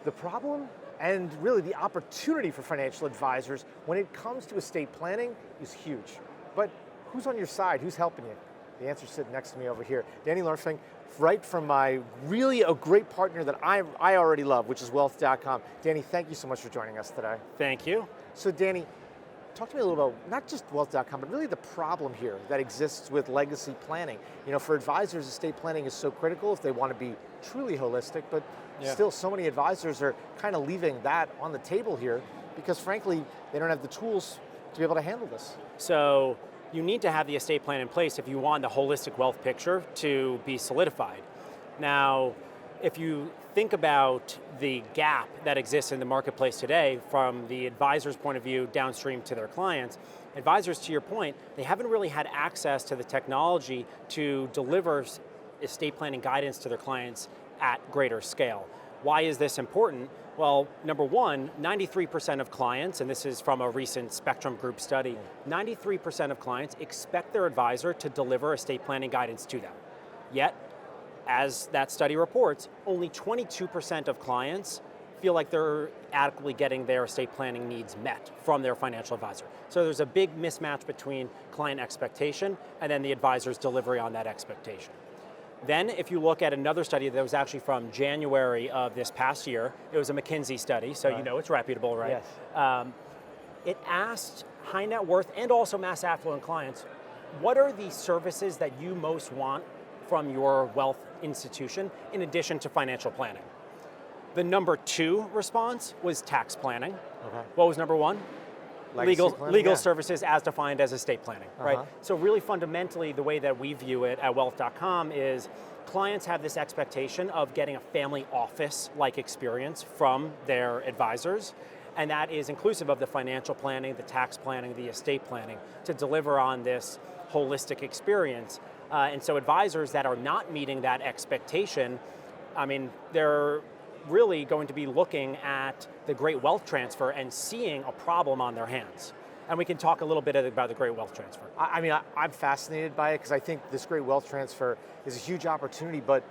The problem and really the opportunity for financial advisors when it comes to estate planning is huge. But who's on your side? Who's helping you? The answer's sitting next to me over here. Danny Lohrfink, right from my really a great partner that I already love, which is wealth.com. Danny, thank you so much for joining us today. Thank you. So Danny, talk to me a little about not just wealth.com, but really the problem here that exists with legacy planning. You know, for advisors, estate planning is so critical if they want to be truly holistic, but still so many advisors are kind of leaving that on the table here because frankly, they don't have the tools to be able to handle this. So you need to have the estate plan in place if you want the holistic wealth picture to be solidified. Now, if you think about the gap that exists in the marketplace today from the advisor's point of view downstream to their clients, advisors, to your point, they haven't really had access to the technology to deliver estate planning guidance to their clients at greater scale. Why is this important? Well, number one, 93% of clients, and this is from a recent Spectrum Group study, 93% of clients expect their advisor to deliver estate planning guidance to them. Yet, as that study reports, only 22% of clients feel like they're adequately getting their estate planning needs met from their financial advisor. So there's a big mismatch between client expectation and then the advisor's delivery on that expectation. Then if you look at another study that was actually from January of this past year, it was a McKinsey study, so you know it's reputable, right? Yes. It asked high net worth and also mass affluent clients, what are the services that you most want from your wealth institution in addition to financial planning? The number 2 response was tax planning. Okay. What was number 1? Legal Planning, services as defined as estate planning, right? So really fundamentally, the way that we view it at wealth.com is clients have this expectation of getting a family office-like experience from their advisors, and that is inclusive of the financial planning, the tax planning, the estate planning, to deliver on this holistic experience. And so advisors that are not meeting that expectation, I mean, they're really going to be looking at the great wealth transfer and seeing a problem on their hands. And we can talk a little bit about the great wealth transfer. I mean, I'm fascinated by it because I think this great wealth transfer is a huge opportunity, but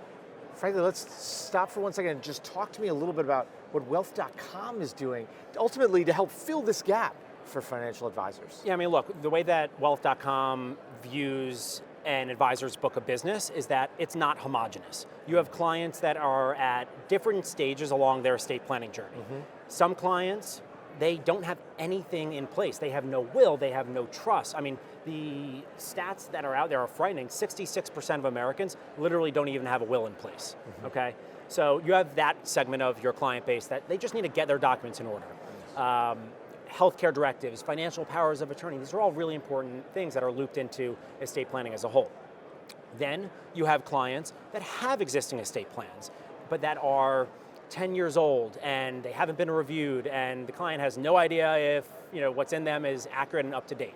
frankly, let's stop for 1 second and just talk to me a little bit about what wealth.com is doing ultimately to help fill this gap for financial advisors. Yeah, I mean, look, the way that wealth.com views an advisor's book of business is that it's not homogenous. You have clients that are at different stages along their estate planning journey. Some clients, they don't have anything in place. They have no will, they have no trust. I mean, the stats that are out there are frightening. 66% of Americans literally don't even have a will in place, okay? So you have that segment of your client base that they just need to get their documents in order. Healthcare directives, financial powers of attorney, these are all really important things that are looped into estate planning as a whole. Then you have clients that have existing estate plans, but that are 10 years old and they haven't been reviewed and the client has no idea if what's in them is accurate and up to date.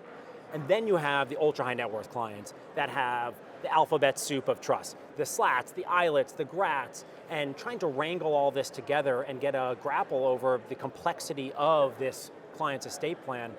And then you have the ultra high net worth clients that have the alphabet soup of trust, the slats, the ILETs, the GRATs, and trying to wrangle all this together and get a grapple over the complexity of this client's estate plan,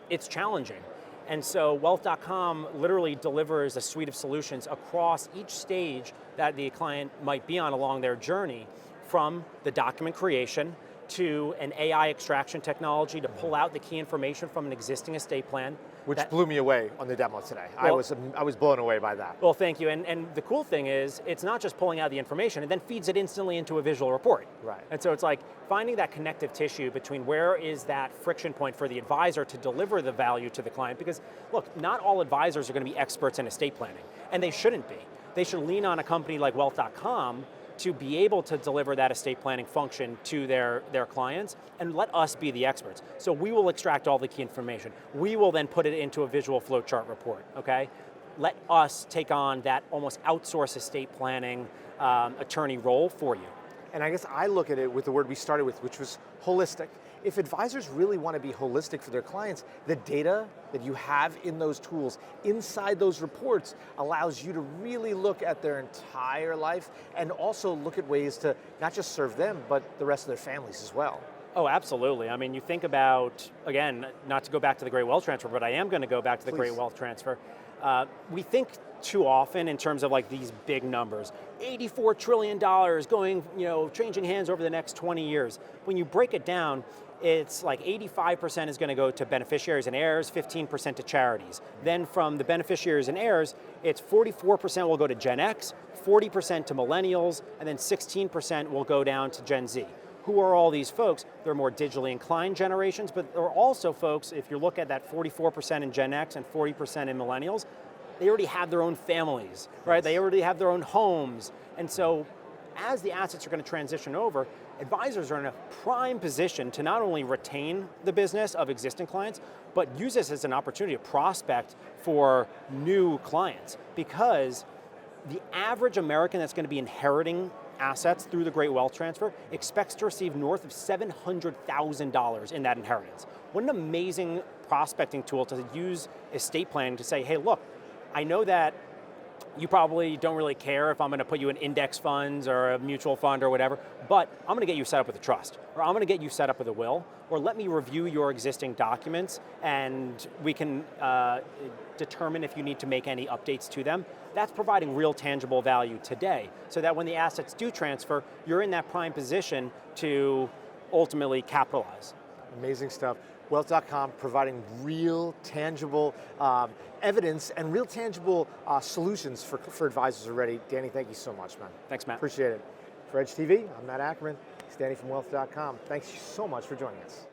it's challenging. And so wealth.com literally delivers a suite of solutions across each stage that the client might be on along their journey, from the document creation to an AI extraction technology to pull out the key information from an existing estate plan. Which blew me away on the demo today. Well, I was blown away by that. Well, thank you. And the cool thing is, it's not just pulling out the information, it then feeds it instantly into a visual report. Right. And so it's like finding that connective tissue between where is that friction point for the advisor to deliver the value to the client. Because look, not all advisors are going to be experts in estate planning, and they shouldn't be. They should lean on a company like wealth.com to be able to deliver that estate planning function to their clients and let us be the experts. So we will extract all the key information. We will then put it into a visual flowchart report, okay? Let us take on that almost outsource estate planning attorney role for you. And I guess I look at it with the word we started with, which was holistic. If advisors really want to be holistic for their clients, the data that you have in those tools, inside those reports, allows you to really look at their entire life and also look at ways to not just serve them, but the rest of their families as well. Oh, absolutely. I mean, you think about, again, not to go back to the Great Wealth Transfer, but I am going to go back to the Please. Great Wealth Transfer. We think too often in terms of like these big numbers. $84 trillion going, changing hands over the next 20 years. When you break it down, it's like 85% is going to go to beneficiaries and heirs, 15% to charities. Then from the beneficiaries and heirs, it's 44% will go to Gen X, 40% to millennials, and then 16% will go down to Gen Z. Who are all these folks? They're more digitally inclined generations, but there are also folks, if you look at that 44% in Gen X and 40% in millennials, they already have their own families, right? Yes. They already have their own homes. And so as the assets are going to transition over, advisors are in a prime position to not only retain the business of existing clients, but use this as an opportunity to prospect for new clients. Because the average American that's going to be inheriting assets through the Great Wealth Transfer expects to receive north of $700,000 in that inheritance. What an amazing prospecting tool to use estate planning to say, hey, look, I know that you probably don't really care if I'm going to put you in index funds or a mutual fund or whatever, but I'm going to get you set up with a trust, or I'm going to get you set up with a will, or let me review your existing documents and we can determine if you need to make any updates to them. That's providing real tangible value today, so that when the assets do transfer, you're in that prime position to ultimately capitalize. Amazing stuff. Wealth.com providing real tangible evidence and real tangible solutions for advisors already. Danny, thank you so much, man. Thanks, Matt. Appreciate it. For Edge TV, I'm Matt Ackermann. It's Danny from Wealth.com. Thanks so much for joining us.